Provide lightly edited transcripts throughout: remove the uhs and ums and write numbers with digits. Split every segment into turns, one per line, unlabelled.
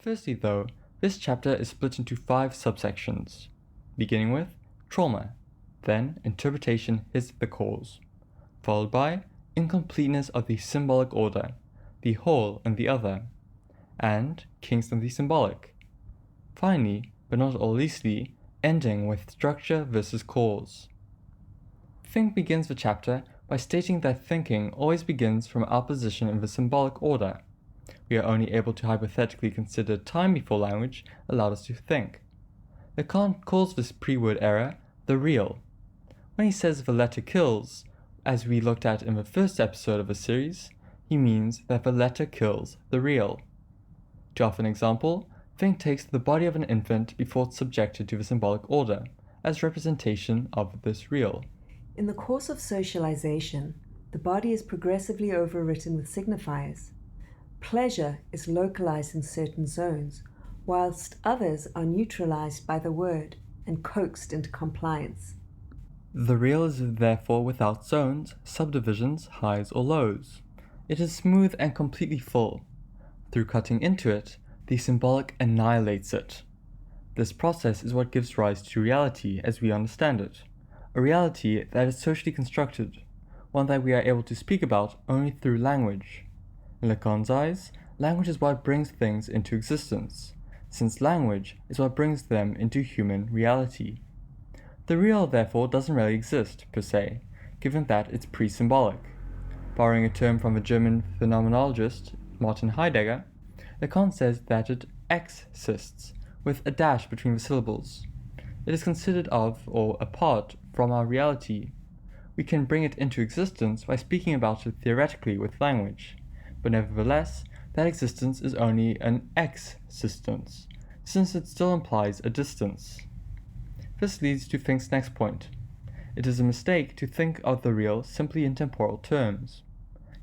Firstly though, this chapter is split into 5 subsections, beginning with trauma, then interpretation is the cause, followed by incompleteness of the symbolic order, the whole and the other, and kinks and the symbolic. Finally, but not all leastly, ending with structure versus cause. Fink begins the chapter by stating that thinking always begins from our position in the symbolic order. We are only able to hypothetically consider time before language allowed us to think. Lacan calls this pre-word error the real. When he says the letter kills, as we looked at in the first episode of the series, he means that the letter kills the real. To offer an example, Fink takes the body of an infant before it's subjected to the symbolic order, as representation of this real.
In the course of socialization, the body is progressively overwritten with signifiers. Pleasure is localized in certain zones, whilst others are neutralized by the word and coaxed into compliance.
The real is therefore without zones, subdivisions, highs or lows. It is smooth and completely full. Through cutting into it, the symbolic annihilates it. This process is what gives rise to reality as we understand it, a reality that is socially constructed, one that we are able to speak about only through language. In Lacan's eyes, language is what brings things into existence, since language is what brings them into human reality. The real, therefore, doesn't really exist, per se, given that it's pre-symbolic. Borrowing a term from the German phenomenologist Martin Heidegger, Lacan says that it exists, with a dash between the syllables. It is considered of or apart from our reality. We can bring it into existence by speaking about it theoretically with language, but nevertheless, that existence is only an existence, since it still implies a distance. This leads to Fink's next point. It is a mistake to think of the real simply in temporal terms.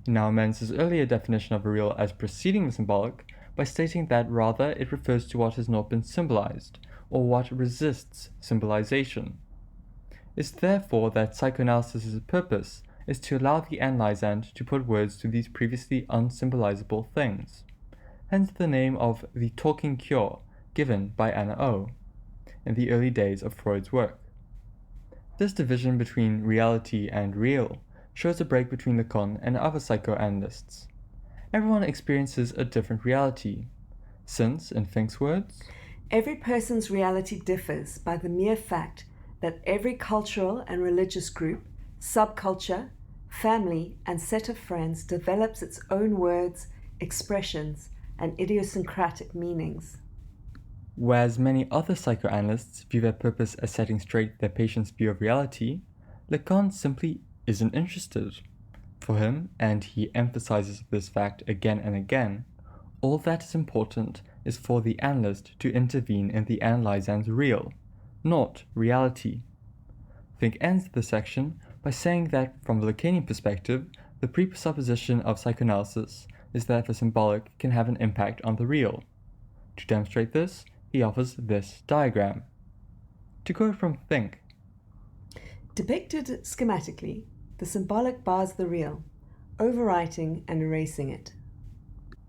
He now amends his earlier definition of the real as preceding the symbolic by stating that rather it refers to what has not been symbolized, or what resists symbolization. It's therefore that psychoanalysis' purpose is to allow the analysand to put words to these previously unsymbolizable things. Hence the name of the talking cure given by Anna O. in the early days of Freud's work. This division between reality and real shows a break between Lacan and other psychoanalysts. Everyone experiences a different reality, since, in Fink's words,
every person's reality differs by the mere fact that every cultural and religious group, subculture, family, and set of friends develops its own words, expressions, and idiosyncratic meanings.
Whereas many other psychoanalysts view their purpose as setting straight their patient's view of reality, Lacan simply isn't interested. For him, and he emphasizes this fact again and again, all that is important is for the analyst to intervene in the analysand's real, not reality. Fink ends the section by saying that from the Lacanian perspective, the presupposition of psychoanalysis is that the symbolic can have an impact on the real. To demonstrate this, he offers this diagram. To quote from Fink,
depicted schematically, the symbolic bars the real, overwriting and erasing it.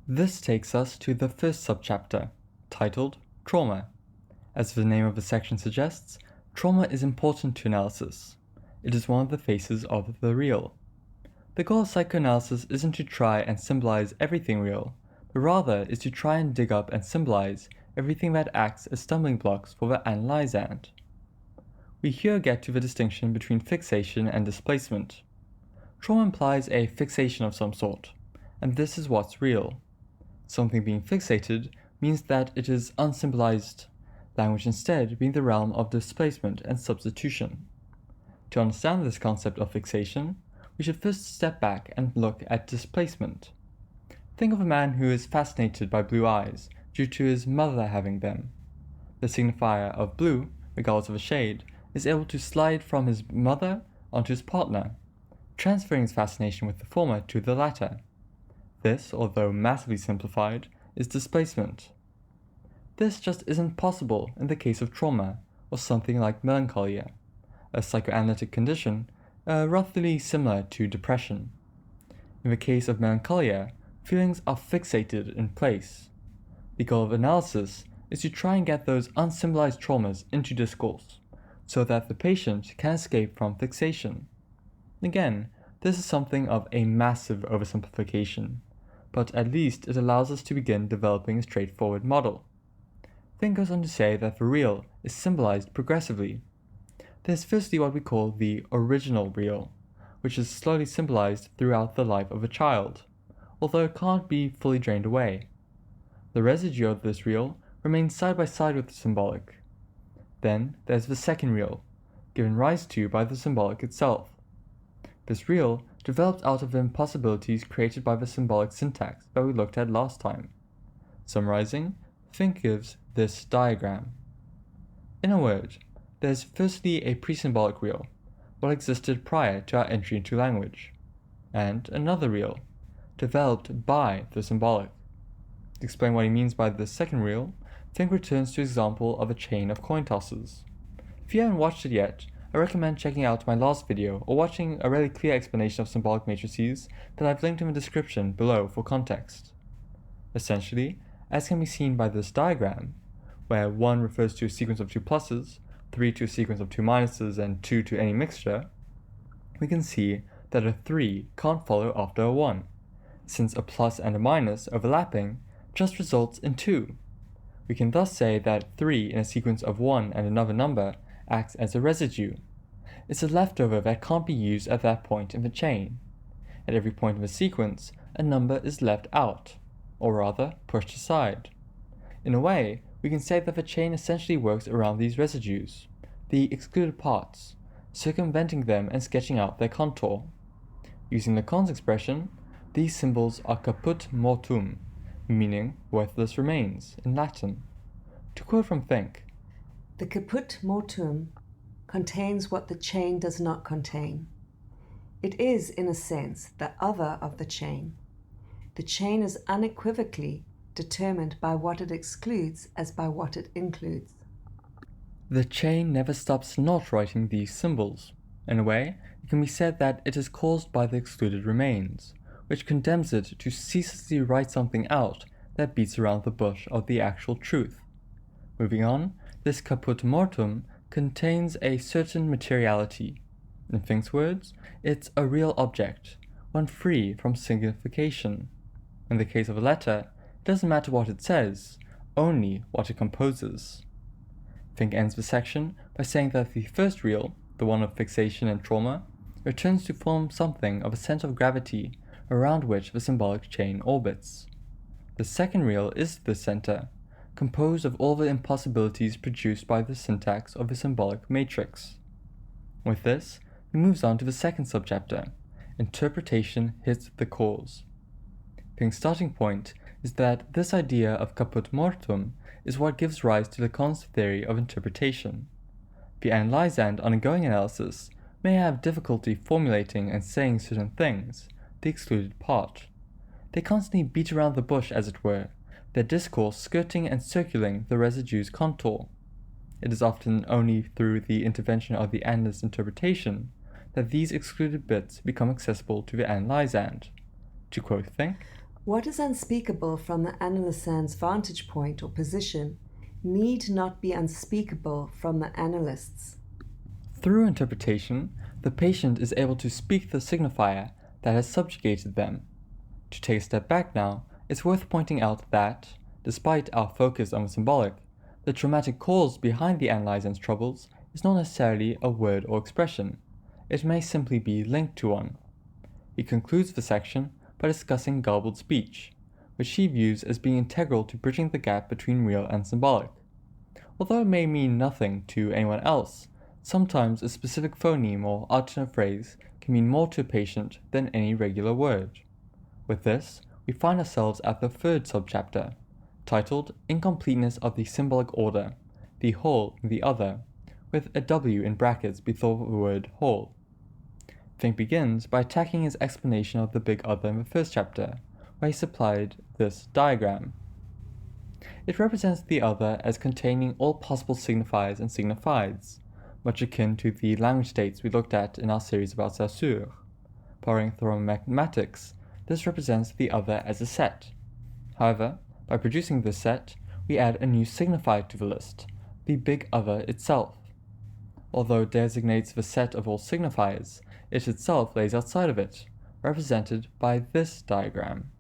This takes us to the first subchapter, titled Trauma. As the name of the section suggests, trauma is important to analysis. It is one of the faces of the real. The goal of psychoanalysis isn't to try and symbolize everything real, but rather is to try and dig up and symbolize everything that acts as stumbling blocks for the analysand. We here get to the distinction between fixation and displacement. Trauma implies a fixation of some sort, and this is what's real. Something being fixated means that it is unsymbolized, language instead being the realm of displacement and substitution. To understand this concept of fixation, we should first step back and look at displacement. Think of a man who is fascinated by blue eyes due to his mother having them. The signifier of blue, regardless of a shade, is able to slide from his mother onto his partner, transferring his fascination with the former to the latter. This, although massively simplified, is displacement. This just isn't possible in the case of trauma, or something like melancholia, a psychoanalytic condition roughly similar to depression. In the case of melancholia, feelings are fixated in place. The goal of analysis is to try and get those unsymbolized traumas into discourse, so that the patient can escape from fixation. Again, this is something of a massive oversimplification, but at least it allows us to begin developing a straightforward model. Fink goes on to say that the real is symbolized progressively. There's firstly what we call the original real, which is slowly symbolized throughout the life of a child, although it can't be fully drained away. The residue of this real remains side by side with the symbolic. Then there's the second real, given rise to by the symbolic itself. This real developed out of the impossibilities created by the symbolic syntax that we looked at last time. Summarizing, Fink gives this diagram. In a word, there's firstly a pre-symbolic real, what existed prior to our entry into language, and another real, developed by the symbolic. To explain what he means by the second real, Fink returns to the example of a chain of coin tosses. If you haven't watched it yet, I recommend checking out my last video or watching a really clear explanation of symbolic matrices that I've linked in the description below for context. Essentially, as can be seen by this diagram, where 1 refers to a sequence of 2 pluses, 3 to a sequence of 2 minuses, and 2 to any mixture, we can see that a 3 can't follow after a 1, since a plus and a minus overlapping just results in 2. We can thus say that 3 in a sequence of 1 and another number acts as a residue. It's a leftover that can't be used at that point in the chain. At every point of a sequence, a number is left out, or rather pushed aside. In a way, we can say that the chain essentially works around these residues, the excluded parts, circumventing them and sketching out their contour. Using Lacan's expression, these symbols are caput mortuum, meaning worthless remains in Latin. To quote from Fink,
"The caput mortuum contains what the chain does not contain. It is, in a sense, the other of the chain. The chain is unequivocally determined by what it excludes as by what it includes."
the chain never stops not writing these symbols. In a way, it can be said that it is caused by the excluded remains, which condemns it to ceaselessly write something out that beats around the bush of the actual truth. Moving on, this caput mortuum contains a certain materiality. In Fink's words, it's a real object, one free from signification. In the case of a letter, it doesn't matter what it says, only what it composes. Fink ends the section by saying that the first real, the one of fixation and trauma, returns to form something of a center of gravity around which the symbolic chain orbits. The second real is the center, composed of all the impossibilities produced by the syntax of the symbolic matrix. With this, he moves on to the second subchapter, interpretation hits the cause. Fink's starting point is that this idea of caput mortuum is what gives rise to Lacan's theory of interpretation. The analysand undergoing analysis may have difficulty formulating and saying certain things, the excluded part. They constantly beat around the bush, as it were, their discourse skirting and circling the residue's contour. It is often only through the intervention of the analyst's interpretation that these excluded bits become accessible to the analysand. To quote Fink,
"What is unspeakable from the analysand's vantage point or position need not be unspeakable from the analyst's."
Through interpretation, the patient is able to speak the signifier that has subjugated them. To take a step back now, it's worth pointing out that, despite our focus on the symbolic, the traumatic cause behind the analysand's troubles is not necessarily a word or expression. It may simply be linked to one. He concludes the section by discussing garbled speech, which he views as being integral to bridging the gap between real and symbolic. Although it may mean nothing to anyone else, sometimes a specific phoneme or alternate phrase can mean more to a patient than any regular word. With this, we find ourselves at the third subchapter, titled Incompleteness of the Symbolic Order, the whole and the other, with a W in brackets before the word whole. Fink begins by attacking his explanation of the big other in the first chapter, where he supplied this diagram. It represents the other as containing all possible signifiers and signifieds, much akin to the language states we looked at in our series about Saussure. Borrowing from mathematics, this represents the other as a set. However, By producing this set, we add a new signifier to the list, the big other itself. Although it designates the set of all signifiers, it itself lays outside of it, represented by this diagram.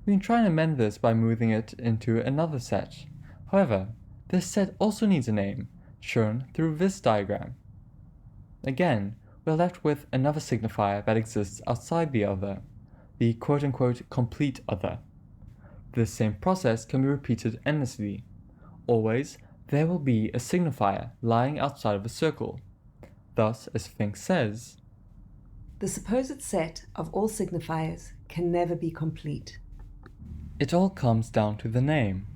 We can try and amend this by moving it into another set. However, this set also needs a name, shown through this diagram. Again, we're left with another signifier that exists outside the other, the quote-unquote complete other. This same process can be repeated endlessly. Always, there will be a signifier lying outside of a circle. Thus, as Fink says,
the supposed set of all signifiers can never be complete.
It all comes down to the name.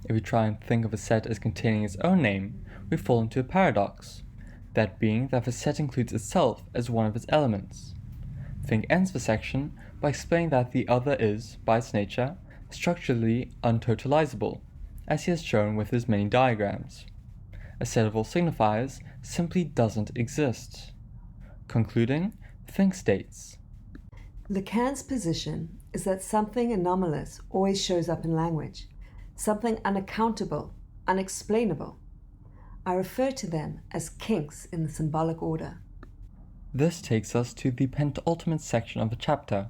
If we try and think of a set as containing its own name, we fall into a paradox, that being that the set includes itself as one of its elements. Fink ends the section by explaining that the other is, by its nature, structurally untotalizable, as he has shown with his many diagrams. A set of all signifiers simply doesn't exist. Concluding, Fink states,
Lacan's position is that something anomalous always shows up in language, something unaccountable, unexplainable. I refer to them as kinks in the symbolic order.
This takes us to the penultimate section of the chapter,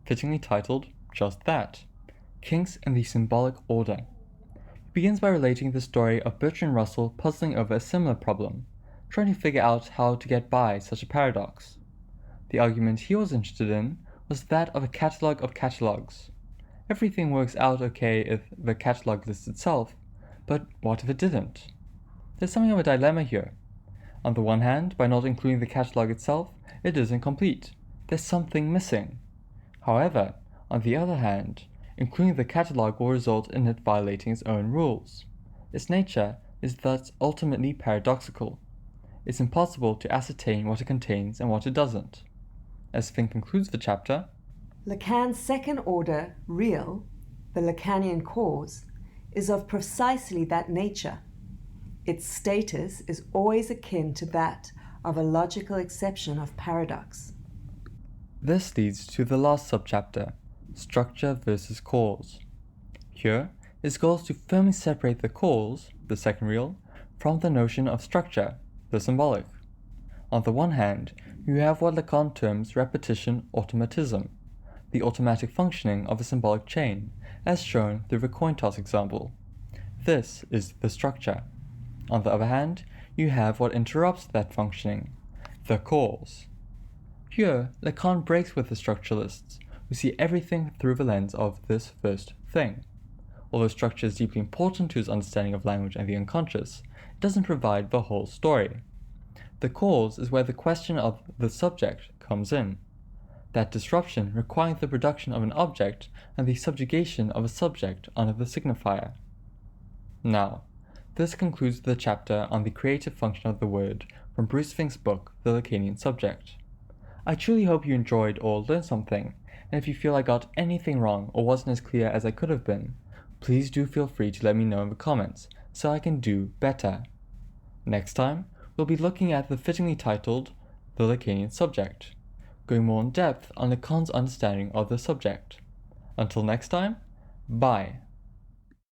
fittingly titled just that, Kinks in the Symbolic Order. He begins by relating the story of Bertrand Russell puzzling over a similar problem, trying to figure out how to get by such a paradox. The argument he was interested in was that of a catalogue of catalogues. Everything works out okay if the catalogue lists itself, but what if it didn't? There's something of a dilemma here. On the one hand, by not including the catalogue itself, it isn't complete. There's something missing. However, on the other hand, including the catalogue will result in it violating its own rules. Its nature is thus ultimately paradoxical. It's impossible to ascertain what it contains and what it doesn't. As Fink concludes the chapter,
Lacan's second order, real, the Lacanian cause, is of precisely that nature. Its status is always akin to that of a logical exception of paradox.
this leads to the last subchapter, structure versus cause. Here, his goal is to firmly separate the cause, the second real, from the notion of structure, the symbolic. On the one hand, you have what Lacan terms repetition automatism, the automatic functioning of a symbolic chain, as shown through the coin toss example. This is the structure. On the other hand, you have what interrupts that functioning, the cause. Here, Lacan breaks with the structuralists, who see everything through the lens of this first thing. Although structure is deeply important to his understanding of language and the unconscious, it doesn't provide the whole story. The cause is where the question of the subject comes in. That disruption requiring the production of an object and the subjugation of a subject under the signifier. Now, this concludes the chapter on the creative function of the word from Bruce Fink's book, The Lacanian Subject. I truly hope you enjoyed or learned something, and if you feel I got anything wrong or wasn't as clear as I could have been, please do feel free to let me know in the comments so I can do better. Next time, we'll be looking at the fittingly titled The Lacanian Subject, going more in depth on Lacan's understanding of the subject. Until next time, bye.